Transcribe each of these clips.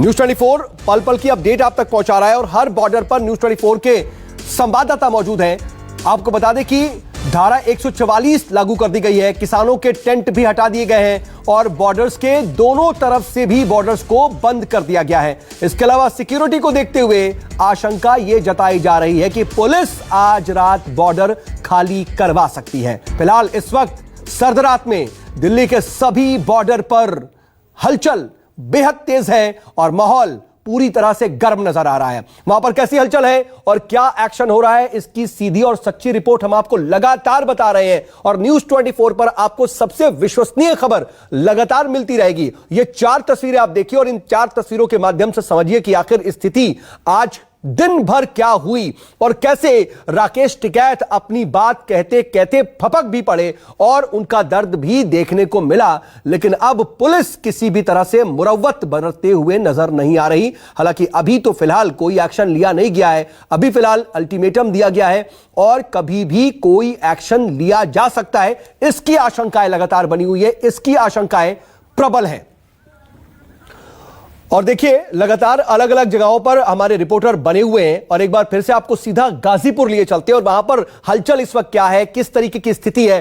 News 24 पल पल की अपडेट आप तक पहुंचा रहा है और हर बॉर्डर पर न्यूज 24 के संवाददाता मौजूद हैं। आपको बता दें कि धारा 144 लागू कर दी गई है, किसानों के टेंट भी हटा दिए गए हैं और बॉर्डर्स के दोनों तरफ से भी बॉर्डर्स को बंद कर दिया गया है। इसके अलावा सिक्योरिटी को देखते हुए आशंका यह जताई जा रही है कि पुलिस आज रात बॉर्डर खाली करवा सकती है। फिलहाल इस वक्त सर्द रात में दिल्ली के सभी बॉर्डर पर हलचल बेहद तेज है और माहौल पूरी तरह से गर्म नजर आ रहा है। वहां पर कैसी हलचल है और क्या एक्शन हो रहा है, इसकी सीधी और सच्ची रिपोर्ट हम आपको लगातार बता रहे हैं और न्यूज 24 पर आपको सबसे विश्वसनीय खबर लगातार मिलती रहेगी। ये 4 तस्वीरें आप देखिए और इन 4 तस्वीरों के माध्यम से समझिए कि आखिर स्थिति आज दिन भर क्या हुई और कैसे राकेश टिकैत अपनी बात कहते कहते फपक भी पड़े और उनका दर्द भी देखने को मिला। लेकिन अब पुलिस किसी भी तरह से मुरव्वत बरतते हुए नजर नहीं आ रही। हालांकि अभी तो फिलहाल कोई एक्शन लिया नहीं गया है, अभी फिलहाल अल्टीमेटम दिया गया है और कभी भी कोई एक्शन लिया जा सकता है, इसकी आशंकाएं लगातार बनी हुई है, इसकी आशंकाएं प्रबल हैं। और देखिए लगातार अलग अलग जगहों पर हमारे रिपोर्टर बने हुए हैं और एक बार फिर से आपको सीधा गाजीपुर लिए चलते हैं और वहां पर हलचल इस वक्त क्या है, किस तरीके की स्थिति है,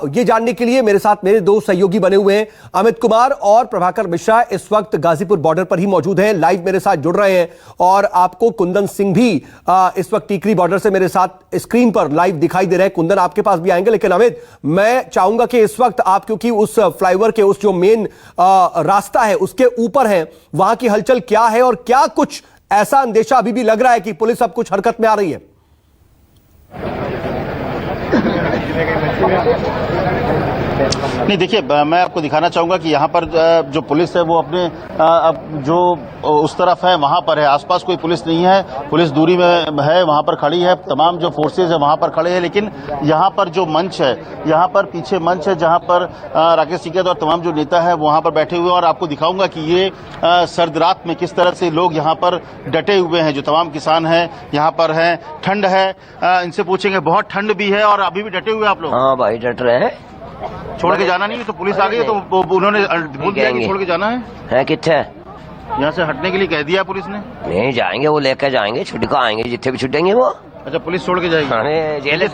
ये जानने के लिए मेरे साथ मेरे 2 सहयोगी बने हुए हैं। अमित कुमार और प्रभाकर मिश्रा इस वक्त गाजीपुर बॉर्डर पर ही मौजूद हैं, लाइव मेरे साथ जुड़ रहे हैं और आपको कुंदन सिंह भी इस वक्त टीकरी बॉर्डर से मेरे साथ स्क्रीन पर लाइव दिखाई दे रहे हैं। कुंदन आपके पास भी आएंगे, लेकिन अमित मैं चाहूंगा कि इस वक्त आप क्योंकि उस फ्लाईओवर के उस जो मेन रास्ता है उसके ऊपर है, वहां की हलचल क्या है और क्या कुछ ऐसा अंदेशा अभी भी लग रहा है कि पुलिस अब कुछ हरकत में आ रही है? नहीं, देखिए मैं आपको दिखाना चाहूंगा कि यहाँ पर जो पुलिस है वो अपने अब जो उस तरफ है वहां पर है, आसपास कोई पुलिस नहीं है, पुलिस दूरी में है, वहां पर खड़ी है, तमाम जो फोर्सेज है वहां पर खड़े हैं। लेकिन यहाँ पर जो मंच है, यहाँ पर पीछे मंच है जहाँ पर राकेश टिकैत और तमाम जो नेता है वहां पर बैठे हुए हैं और आपको दिखाऊंगा कि ये सर्द रात में किस तरह से लोग यहाँ पर डटे हुए हैं। जो तमाम किसान हैं यहाँ पर हैं, ठंड है, इनसे पूछेंगे, बहुत ठंड भी है और अभी भी डटे हुए आप लोग? हाँ भाई डट रहे हैं, छोड़ के जाना नहीं है तो पुलिस आ गई है तो उन्होंने बोल दिया कि छोड़ के जाना है कितने यहाँ से हटने के लिए कह दिया पुलिस ने? नहीं जाएंगे, वो लेकर जाएंगे, छुटका आएंगे, जितने भी छुटेंगे वो। अच्छा, पुलिस छोड़ के जाएगी? हाँ, जेल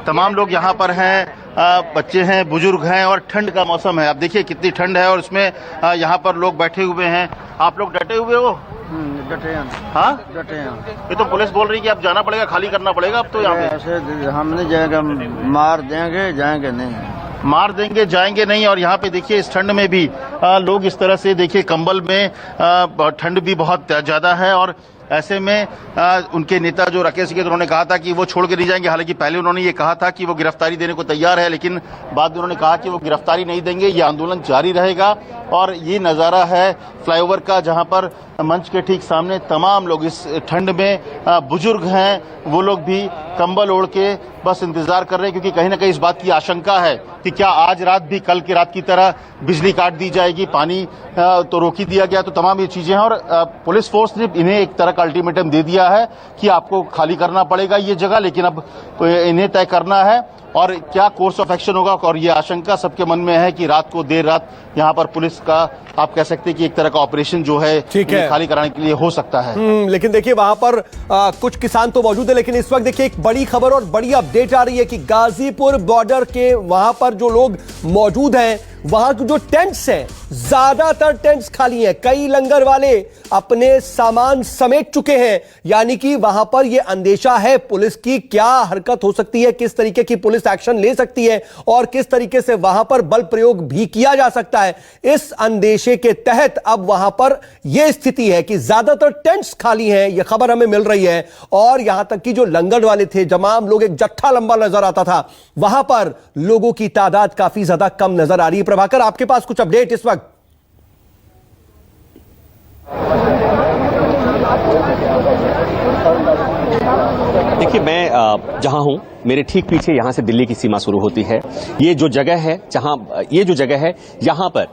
तमाम लोग यहाँ पर हैं, बच्चे हैं, बुजुर्ग हैं और ठंड का मौसम है। आप देखिए कितनी ठंड है और उसमें यहाँ पर लोग बैठे हुए हैं। आप लोग डटे हुए हो? डटे हैं। हाँ डटे हैं। ये तो पुलिस बोल रही है कि अब जाना पड़ेगा, खाली करना पड़ेगा अब तो यहाँ पे। ऐसे हम नहीं जाएंगे, मार देंगे, जाएंगे नहीं, मार देंगे जाएंगे नहीं। और यहाँ पे देखिए इस ठंड में भी लोग इस तरह से देखिए कंबल में, ठंड भी बहुत ज्यादा है और ऐसे में उनके नेता जो राकेश टिकैत उन्होंने कहा था कि वो छोड़ के नहीं जाएंगे। हालांकि पहले उन्होंने ये कहा था कि वो गिरफ्तारी देने को तैयार है, लेकिन बाद में उन्होंने कहा कि वो गिरफ्तारी नहीं देंगे, ये आंदोलन जारी रहेगा। और ये नज़ारा है फ्लाईओवर का जहां पर मंच के ठीक सामने तमाम लोग इस ठंड में, बुजुर्ग हैं वो लोग भी कंबल ओढ़ के बस इंतजार कर रहे हैं, क्योंकि कहीं ना कहीं इस बात की आशंका है कि क्या आज रात भी कल की रात की तरह बिजली काट दी जाएगी, पानी तो रोक ही दिया गया। तो तमाम ये चीजें हैं और पुलिस फोर्स ने इन्हें एक तरह का अल्टीमेटम दे दिया है कि आपको खाली करना पड़ेगा ये जगह, लेकिन अब इन्हें तय करना है और क्या कोर्स ऑफ एक्शन होगा। और ये आशंका सबके मन में है कि रात को देर रात यहाँ पर पुलिस का, आप कह सकते हैं कि एक तरह का ऑपरेशन जो है खाली कराने के लिए हो सकता है। लेकिन देखिए वहां पर कुछ किसान तो मौजूद है, लेकिन इस वक्त देखिए एक बड़ी खबर और बड़ी अपडेट आ रही है कि गाजीपुर बॉर्डर के वहां पर जो लोग मौजूद हैं, वहां के जो टेंट्स हैं, ज्यादातर टेंट्स खाली हैं। कई लंगर वाले अपने सामान समेट चुके हैं, यानी कि वहां पर यह अंदेशा है पुलिस की क्या हरकत हो सकती है, किस तरीके की पुलिस एक्शन ले सकती है और किस तरीके से वहां पर बल प्रयोग भी किया जा सकता है। इस अंदेशे के तहत अब वहां पर यह स्थिति है कि ज्यादातर टेंट्स खाली हैं, यह खबर हमें मिल रही है। और यहां तक कि जो लंगर वाले थे, तमाम लोग, एक जत्था लंबा नजर आता था, वहां पर लोगों की तादाद काफी ज्यादा कम नजर आ रही है। प्रभाकर, आपके पास कुछ अपडेट इस वक्त? देखिए, मैं जहां हूं, मेरे ठीक पीछे यहां से दिल्ली की सीमा शुरू होती है। ये जो जगह है यहां पर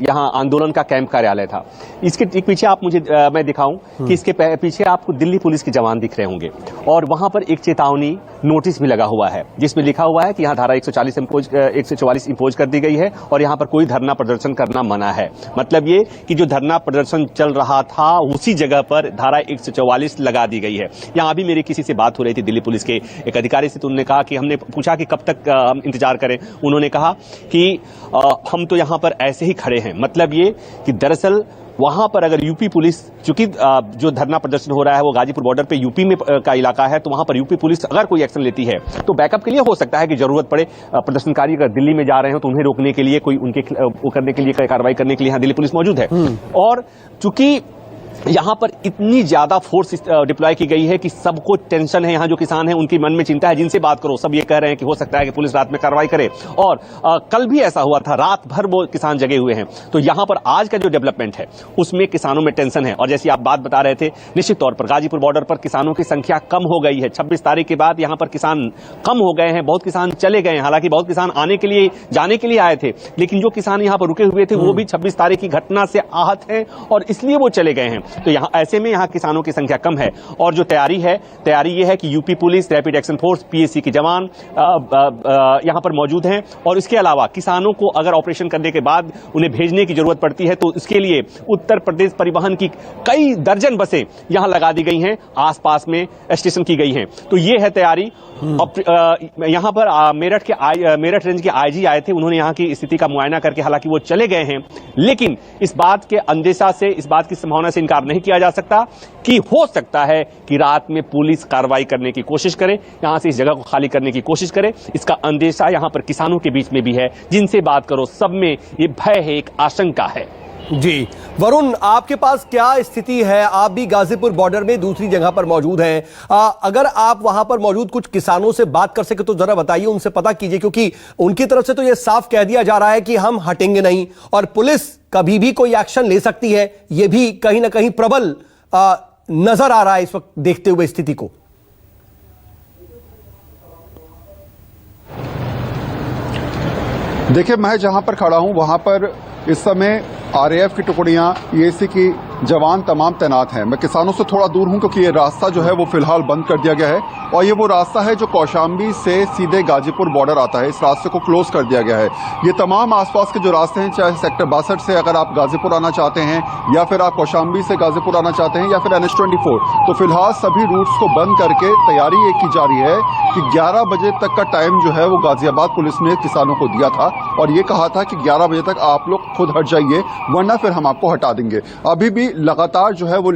यहां आंदोलन का कैंप कार्यालय था। इसके ठीक पीछे आप मुझे मैं दिखाऊं कि इसके पीछे आपको दिल्ली पुलिस के जवान दिख रहे होंगे और वहां पर एक चेतावनी नोटिस भी लगा हुआ है जिसमें लिखा हुआ है कि यहां धारा 144 इंपोज कर दी गई है और यहां पर कोई धरना प्रदर्शन करना मना है। मतलब ये कि जो धरना प्रदर्शन चल रहा था उसी जगह पर धारा 144 लगा दी गई है। यहां अभी मेरी किसी से बात हो रही थी दिल्ली पुलिस के एक अधिकारी से, तो उन्होंने कहा कि हमने पूछा कि कब तक हम इंतजार करें। उन्होंने कहा कि हम तो यहां पर ऐसे ही खड़े हैं। मतलब ये कि दरअसल वहां पर अगर यूपी पुलिस, चूंकि जो धरना प्रदर्शन हो रहा है वो गाजीपुर बॉर्डर पे यूपी में का इलाका है, तो वहां पर यूपी पुलिस अगर कोई एक्शन लेती है तो बैकअप के लिए हो सकता है कि जरूरत पड़े प्रदर्शनकारी अगर दिल्ली में जा रहे हो तो उन्हें रोकने के लिए कोई उनके वो करने के लिए कार्रवाई करने के लिए यहां दिल्ली पुलिस मौजूद है। और चूंकि यहां पर इतनी ज्यादा फोर्स डिप्लॉय की गई है कि सबको टेंशन है, यहां जो किसान हैं उनके मन में चिंता है, जिनसे बात करो सब ये कह रहे हैं कि हो सकता है कि पुलिस रात में कार्रवाई करे। और कल भी ऐसा हुआ था, रात भर वो किसान जगे हुए हैं। तो यहां पर आज का जो डेवलपमेंट है उसमें किसानों में टेंशन है। और जैसी आप बात बता रहे थे, निश्चित तौर पर गाजीपुर बॉर्डर पर किसानों की संख्या कम हो गई है। 26 तारीख के बाद यहां पर किसान कम हो गए हैं, बहुत किसान चले गए हैं। हालांकि बहुत किसान आने के लिए जाने के लिए आए थे, लेकिन जो किसान यहां पर रुके हुए थे वो भी 26 तारीख की घटना से आहत हैं और इसलिए वो चले गए हैं। तो यहां ऐसे में यहां किसानों की संख्या कम है। और जो तैयारी ये है कि UP police, rapid action force, PAC के जवान यहां पर मौजूद हैं। और इसके अलावा किसानों को अगर ऑपरेशन करने के बाद उन्हें भेजने की जरूरत पड़ती है तो इसके लिए उत्तर प्रदेश परिवहन की कई दर्जन बसें यहां लगा दी गई हैं, आसपास में स्टेशन की गई हैं। तो ये है तैयारी। यहां पर मेरठ रेंज के आईजी आए थे, उन्होंने यहां की स्थिति का मुआयना करके हालांकि वो चले गए हैं, लेकिन इस बात के अंदेशा से, इस बात की संभावना से इनकार नहीं किया जा सकता कि हो सकता है कि रात में पुलिस कार्रवाई करने की कोशिश करे, यहां से इस जगह को खाली करने की कोशिश करे। इसका अंदेशा यहां पर किसानों के बीच में भी है, जिनसे बात करो सब में ये भय है, एक आशंका है। जी वरुण, आपके पास क्या स्थिति है? आप भी गाजीपुर बॉर्डर में दूसरी जगह पर मौजूद हैं। अगर आप वहां पर मौजूद कुछ किसानों से बात कर सके तो जरा बताइए, उनसे पता कीजिए, क्योंकि उनकी तरफ से तो यह साफ कह दिया जा रहा है कि हम हटेंगे नहीं और पुलिस कभी भी कोई एक्शन ले सकती है। यह भी कहीं ना कहीं प्रबल नजर आ रहा है इस वक्त देखते हुए स्थिति को। देखिए, मैं जहां पर खड़ा हूं वहां पर इस समय आरएएफ की टुकड़ियां, पीएसी की जवान तमाम तैनात हैं। मैं किसानों से थोड़ा दूर हूं क्योंकि ये रास्ता जो है वो फिलहाल बंद कर दिया गया है और ये वो रास्ता है जो कौशाम्बी से सीधे गाजीपुर बॉर्डर आता है। इस रास्ते को क्लोज कर दिया गया है। ये तमाम आसपास के जो रास्ते हैं, चाहे सेक्टर 62 से अगर आप गाजीपुर आना चाहते हैं या फिर आप कौशाम्बी से गाजीपुर आना चाहते हैं या फिर NH24, तो फिलहाल सभी रूट्स को बंद करके तैयारी ये की जा रही है कि 11 बजे तक का टाइम जो है वो गाजियाबाद पुलिस ने किसानों को दिया था और ये कहा था कि 11 बजे तक आप लोग खुद हट जाइए वरना फिर हम आपको हटा देंगे। अभी भी लगातार जो है वो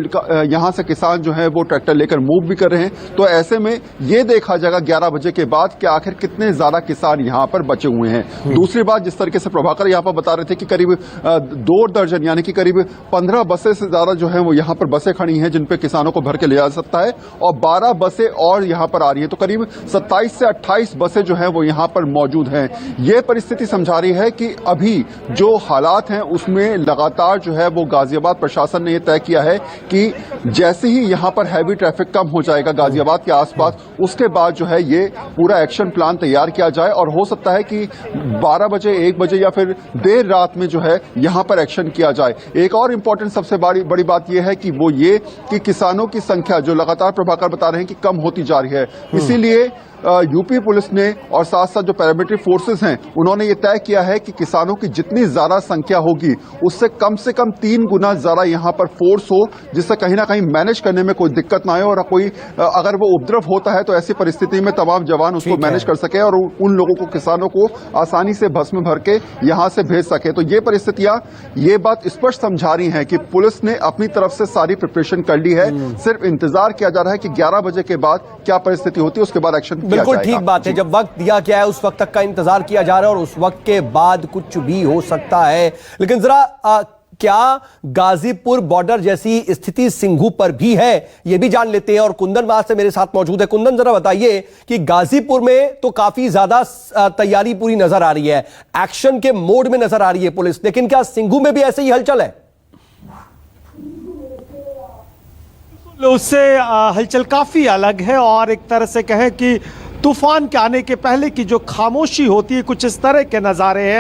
यहां से किसान जो है वो ट्रैक्टर लेकर मूव भी कर रहे हैं। तो ऐसे में ये देखा जाएगा 11 बजे के बाद कि आखिर कितने ज्यादा किसान यहां पर बचे हुए हैं। दूसरी बात, जिस तरीके से प्रभाकर यहां पर बता रहे थे कि करीब 2 दर्जन यानी कि करीब 15 बसें से ज्यादा जो है वो यहां पर बसें खड़ी हैं जिन पे किसानों को भर के ले जा सकता है और 12 बसें और यहां पर आ रही है। तो करीब 27 से 28 बसें जो है वो यहां पर मौजूद हैं। ये परिस्थिति समझा रही है कि अभी जो हालात हैं उसमें लगातार जो है वो गाजियाबाद प्रशासन ने यह तय किया है कि जैसे ही यहां पर हैवी ट्रैफिक कम हो जाएगा गाजियाबाद के आसपास, उसके बाद जो है ये पूरा एक्शन प्लान तैयार किया जाए और हो सकता है कि 12 बजे, 1 बजे या फिर देर रात में जो है यहां पर एक्शन किया जाए। एक और इंपॉर्टेंट सबसे बड़ी बात यह है कि वो ये कि किसानों की संख्या जो लगातार प्रभाकर बता रहे हैं कि कम होती जा रही है, इसीलिए यूपी पुलिस ने और साथ साथ जो पैरामिलिट्री फोर्सेस हैं उन्होंने ये तय किया है कि किसानों की जितनी ज्यादा संख्या होगी उससे कम 3 गुना ज्यादा यहां पर फोर्स हो, जिससे कहीं ना कहीं मैनेज करने में कोई दिक्कत ना आए और कोई अगर वो उपद्रव होता है तो ऐसी परिस्थिति में तमाम जवान उसको मैनेज कर सके और उन लोगों को, किसानों को आसानी से बस में भर के यहां से भेज सके। तो ये परिस्थितियां ये बात स्पष्ट समझा रही हैं कि पुलिस ने अपनी तरफ से सारी प्रिपरेशन कर ली है। सिर्फ इंतजार किया जा रहा है कि 11 बजे के बाद क्या परिस्थिति होती है, उसके बाद एक्शन। बिल्कुल ठीक बात है। जब वक्त दिया गया है उस वक्त तक का इंतजार किया जा रहा है और उस वक्त के बाद कुछ भी हो सकता है। लेकिन जरा क्या गाजीपुर बॉर्डर जैसी स्थिति सिंघू पर भी है, यह भी जान लेते हैं। और कुंदन वहां से मेरे साथ मौजूद है। कुंदन, जरा बताइए कि गाजीपुर में तो काफी ज्यादा तैयारी पूरी नजर आ रही है, एक्शन के मोड में नजर आ रही है पुलिस, लेकिन क्या सिंघू में भी ऐसे ही हलचल है? उससे हलचल काफी अलग है और एक तरह से कहें कि तूफान के आने के पहले की जो खामोशी होती है कुछ इस तरह के नजारे हैं।